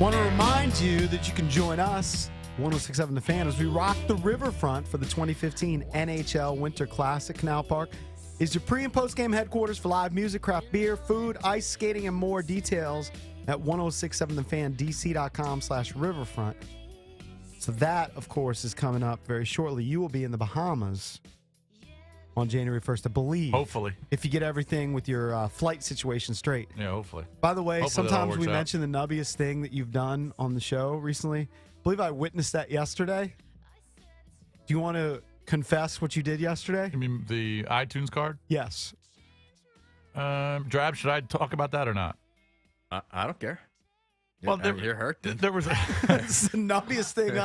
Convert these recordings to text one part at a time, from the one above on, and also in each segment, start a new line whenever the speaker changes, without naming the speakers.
Want to remind you that you can join us, 106.7 The Fan, as we rock the Riverfront for the 2015 NHL Winter Classic. Canal Park is your pre- and post-game headquarters for live music, craft beer, food, ice skating, and more. Details at 1067thefandc.com/riverfront. So that, of course, is coming up very shortly. You will be in the Bahamas on January 1st, I believe.
Hopefully.
If you get everything with your flight situation straight.
Yeah, hopefully.
By the way,
Hopefully that all
sometimes we
works out.
mention the nubbiest thing that you've done on the show recently. I believe I witnessed that yesterday. Do you want to confess what you did yesterday?
You mean the iTunes card?
Yes.
Drab, should I talk about that or not?
I don't care.
Well,
You're hurt.
There was
It's the nubbiest thing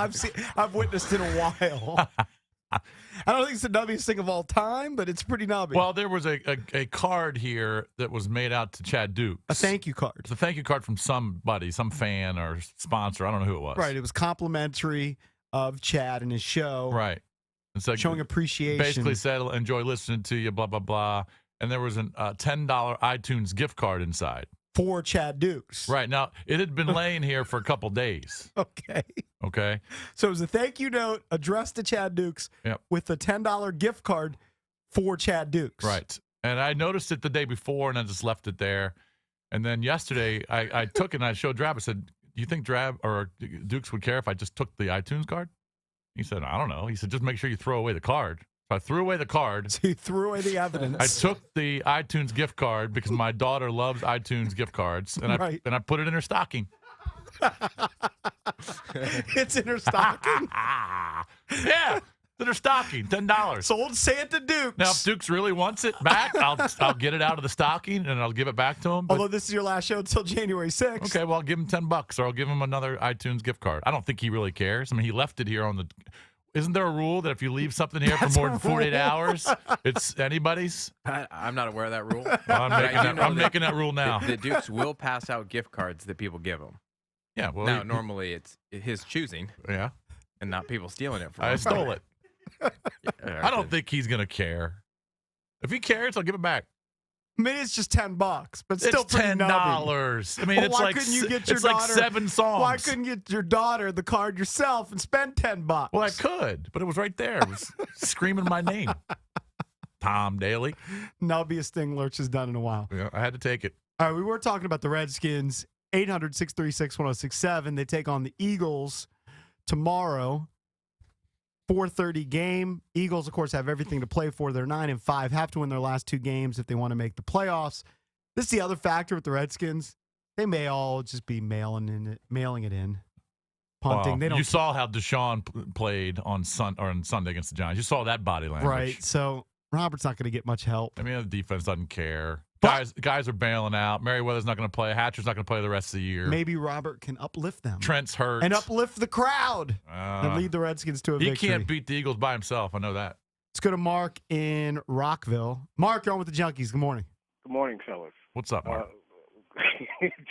I've witnessed in a while. I don't think it's the nubbiest thing of all time, but it's pretty nubby.
Well, there was a card here that was made out to Chad Dukes.
A thank you card.
It's a thank you card from somebody, some fan or sponsor. I don't know who it was.
Right. It was complimentary of Chad and his show.
Right. It's like
Showing appreciation.
Basically said, enjoy listening to you, blah, blah, blah. And there was a $10 iTunes gift card inside.
For Chad Dukes.
Right. Now, it had been laying here for a couple days.
Okay.
Okay.
So it was a thank you note addressed to Chad Dukes with a $10 gift card for Chad Dukes.
Right. And I noticed it the day before, and I just left it there. And then yesterday, I took it, and I showed Drab. I said, do you think Drab or Dukes would care if I just took the iTunes card? He said, I don't know. He said, just make sure you throw away the card. So I threw away the card.
So you threw away the evidence.
I took the iTunes gift card because my daughter loves iTunes gift cards, and I put it in her stocking.
It's in her stocking?
Yeah, in her stocking, $10.
Sold Santa Dukes.
Now, if Dukes really wants it back, I'll get it out of the stocking, and I'll give it back to him.
Although this is your last show until January 6th.
Okay, well, I'll give him $10, or I'll give him another iTunes gift card. I don't think he really cares. I mean, he left it here on the... Isn't there a rule that if you leave something here for more than 48 hours, it's anybody's?
I'm not aware of that rule.
Well, I'm making that rule now.
The Dukes will pass out gift cards that people give them.
Yeah, well,
now, normally it's his choosing.
Yeah.
And not people stealing it from him.
I stole it. I don't think he's going to care. If he cares, I'll give it back.
I mean, it's just $10, but still
it's
pretty
$10.
nubby.
I mean,
Well,
it's
why
like
couldn't you get your
it's like
daughter,
7 songs.
Why couldn't you get your daughter the card yourself and spend $10?
Well, I could, but it was right there. It was screaming my name. Tom Daly.
Nubbiest thing Lurch has done in a while.
Yeah, I had to take it.
All right, we were talking about the Redskins. 800-636-1067. They take on the Eagles tomorrow. 4:30 game. Eagles, of course, have everything to play for. They're 9-5. Have to win their last 2 games if they want to make the playoffs. This is the other factor with the Redskins. They may all just be mailing it in. Punting.
Well,
They don't.
you saw how Deshaun played on Sunday against the Giants. You saw that body language.
Right. So Robert's not going to get much help.
I mean, the defense doesn't care.
But-
Guys are bailing out. Merriweather's not going to play. Hatcher's not going to play the rest of the year.
Maybe Robert can uplift them.
Trent's hurt.
And uplift the crowd. And lead the Redskins to a
he
victory.
can't beat the Eagles by himself. I know that.
Let's go to Mark in Rockville. Mark, you're on with the Junkies. Good morning.
Good morning, fellas.
What's up, Mark?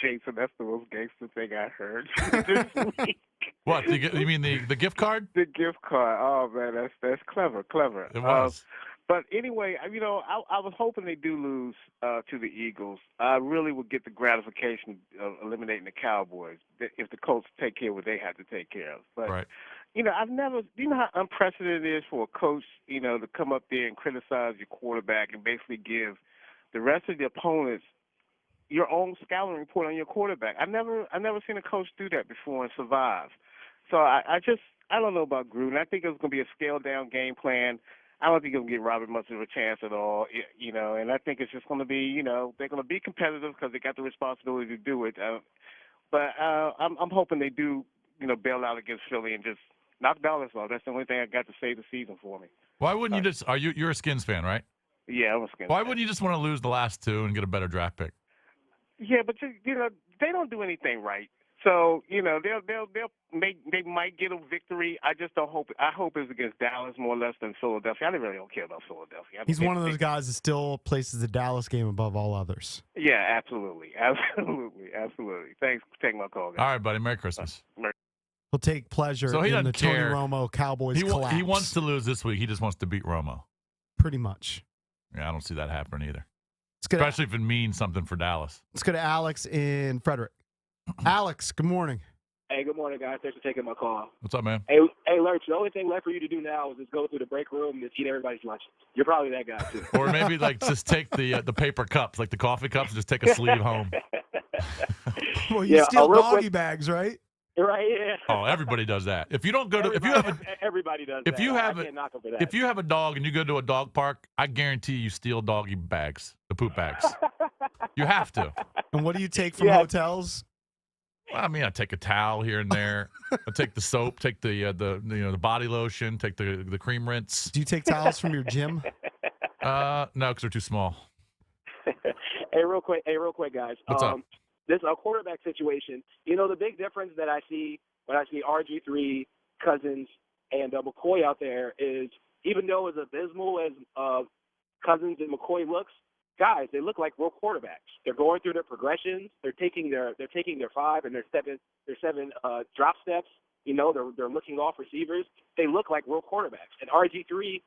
Jason, that's the most gangster thing I heard this week.
What? You mean the gift card?
The gift card. Oh, man, that's clever.
It was.
But anyway, I was hoping they do lose to the Eagles. I really would get the gratification of eliminating the Cowboys if the Colts take care of what they have to take care of. But,
right.
I've never – you know how unprecedented it is for a coach, to come up there and criticize your quarterback and basically give the rest of the opponents your own scouting report on your quarterback. I've never seen a coach do that before and survive. So I don't know about Gruden. I think it's going to be a scaled-down game plan. I don't think he'll give Robert much of a chance at all, and I think it's just going to be, they're going to be competitive because they got the responsibility to do it. But I'm hoping they do, bail out against Philly and just knock Dallas off. That's the only thing I got to save the season for me.
Why wouldn't you just? You're a Skins fan, right?
Yeah, I'm a Skins
Why
fan.
wouldn't you just want to lose the last 2 and get a better draft pick?
Yeah, but they don't do anything right. So they might get a victory. I just don't hope. I hope it's against Dallas more or less than Philadelphia. I really don't care about Philadelphia.
He's one of those guys that still places the Dallas game above all others.
Yeah, absolutely. Thanks for taking my call, guys.
All right, buddy. Merry Christmas.
He'll take pleasure
So he
in the
doesn't care.
Tony Romo Cowboys collapse.
He wants to lose this week. He just wants to beat Romo.
Pretty much.
Yeah, I don't see that happening either.
Let's
Especially if it means something for Dallas.
go to Alex in Frederick. Alex, good morning.
Hey, good morning, guys. Thanks for taking my call.
What's up, man?
Hey, Lurch, the only thing left for you to do now is just go through the break room and just eat everybody's lunch. You're probably that guy, too.
Or maybe like just take the paper cups, like the coffee cups, and just take a sleeve home.
Well, you
Yeah,
steal
real
doggy
quick-
bags, right?
Right, yeah.
Oh, everybody does that. If you don't go to,
Everybody does
if
that.
you have
I
a-
can't knock them for that.
if you have a dog and you go to a dog park, I guarantee you steal doggy bags, the poop bags. You have to.
And what do you take from
Yeah.
hotels?
Well, I mean, I take a towel here and there. I take the soap, take the body lotion, take the cream rinse.
Do you take towels from your gym?
No, because they're too small.
Hey, real quick, guys.
What's up?
This quarterback situation. You know, the big difference that I see when I see RG3, Cousins, and McCoy out there is, even though as abysmal as Cousins and McCoy looks, guys, they look like real quarterbacks. They're going through their progressions. They're taking their 5 and their 7 drop steps. You know, they're looking off receivers. They look like real quarterbacks. And RG3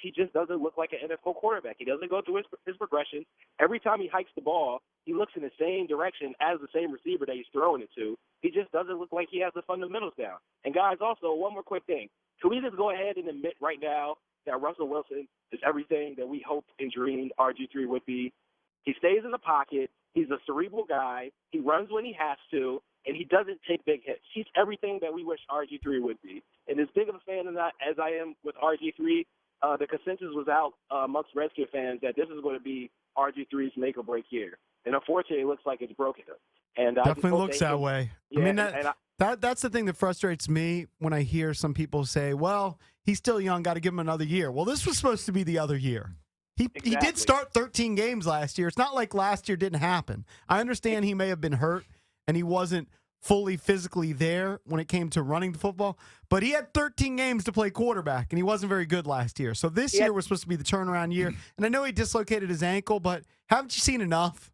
he just doesn't look like an NFL quarterback. He doesn't go through his progression. Every time he hikes the ball, he looks in the same direction as the same receiver that he's throwing it to. He just doesn't look like he has the fundamentals down. And guys, also one more quick thing: can we just go ahead and admit right now that Russell Wilson is everything that we hoped and dreamed RG3 would be? He stays in the pocket. He's a cerebral guy. He runs when he has to, and he doesn't take big hits. He's everything that we wish RG3 would be. And as big of a fan as I am with RG3, the consensus was out amongst Redskins fans that this is going to be RG3's make or break year. And unfortunately, it looks like it's broken him. And
Definitely looks that way.
Yeah,
I mean, that's the thing that frustrates me when I hear some people say, well, he's still young, got to give him another year. Well, this was supposed to be the other year. He did start 13 games last year. It's not like last year didn't happen. I understand he may have been hurt and he wasn't fully physically there when it came to running the football, but he had 13 games to play quarterback, and he wasn't very good last year. So this year was supposed to be the turnaround year, and I know he dislocated his ankle, but haven't you seen enough?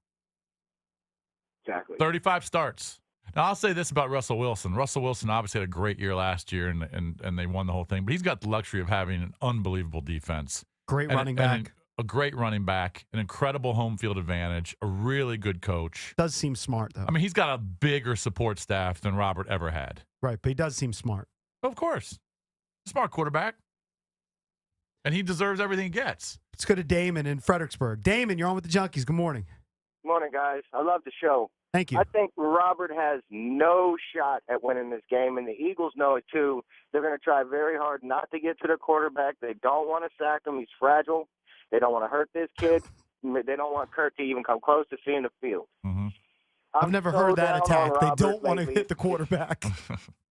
Exactly.
35 starts. Now, I'll say this about Russell Wilson. Russell Wilson obviously had a great year last year, and they won the whole thing, but he's got the luxury of having an unbelievable defense.
Great running back.
A great running back, an incredible home field advantage, a really good coach.
Does seem smart, though.
I mean, he's got a bigger support staff than Robert ever had.
Right, but he does seem smart.
Of course. Smart quarterback. And he deserves everything he gets.
Let's go to Damon in Fredericksburg. Damon, you're on with the Junkies. Good morning.
Morning, guys. I love the show.
Thank you.
I think Robert has no shot at winning this game, and the Eagles know it too. They're going to try very hard not to get to their quarterback. They don't want to sack him. He's fragile. They don't want to hurt this kid. They don't want Kurt to even come close to seeing the field.
Mm-hmm.
I've never heard that attack. They don't want to hit the quarterback.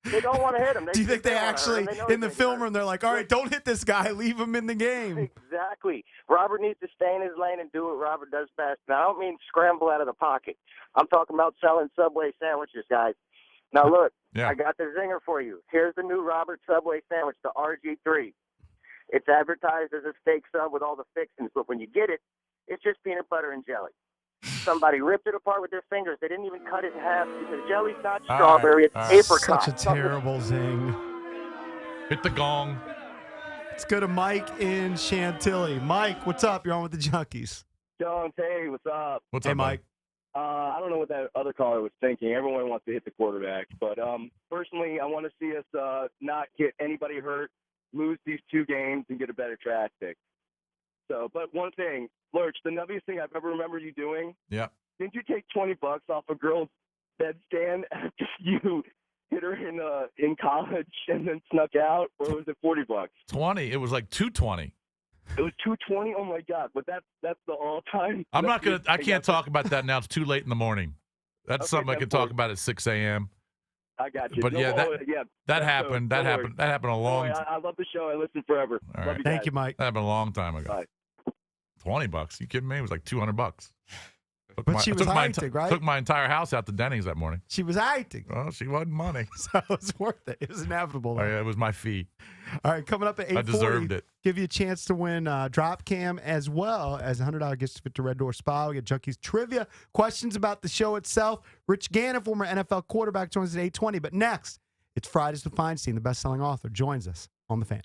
They don't want to hit him.
Do you think they actually, in the film room, they're like, all right, don't hit this guy. Leave him in the game.
Exactly. Robert needs to stay in his lane and do what Robert does best. Now, I don't mean scramble out of the pocket. I'm talking about selling Subway sandwiches, guys. Now, look, I got the zinger for you. Here's the new Robert Subway sandwich, the RG3. It's advertised as a steak sub with all the fixings, but when you get it, it's just peanut butter and jelly. Somebody ripped it apart with their fingers. They didn't even cut it in half. The jelly's not strawberry. It's apricot.
Such a terrible zing.
Hit the gong.
Let's go to Mike in Chantilly. Mike, what's up? You're on with the Junkies.
Jones, hey, what's up?
What's
Hey,
up,
Mike.
I don't know what that other caller was thinking. Everyone wants to hit the quarterback. But personally, I want to see us not get anybody hurt, lose these 2 games, and get a better draft pick. So, but one thing, Lurch, the nubbiest thing I've ever remembered you doing,
Yeah.
didn't you take $20 off a girl's bedstand after you hit her in college and then snuck out, or was it $40?
20. It was like 220.
It was $220. Oh my God! But that's the all-time.
I can't talk about that now. It's too late in the morning. That's
Okay,
something I can talk about at 6 a.m.
I got you.
But yeah, that
happened.
happened. That happened a long time.
I love the show. I listen forever.
All
Love
right.
you
Thank
guys.
you, Mike.
That happened a long time ago.
Bye.
$20? You kidding me? It was like $200.
But she was acting, right?
Took my entire house out to Denny's that morning.
She was acting.
Well, she wasn't money.
So it was worth it. It was inevitable.
It was my fee.
All right, coming up at 8:40.
I deserved it.
Give you a chance to win Drop Cam as well as a $100 gift certificate to Red Door Spa. We get Junkies trivia, questions about the show itself. Rich Gannon, former NFL quarterback, joins us at 8:20. But next, it's Fridays with Feinstein, the best-selling author, joins us on The Fan.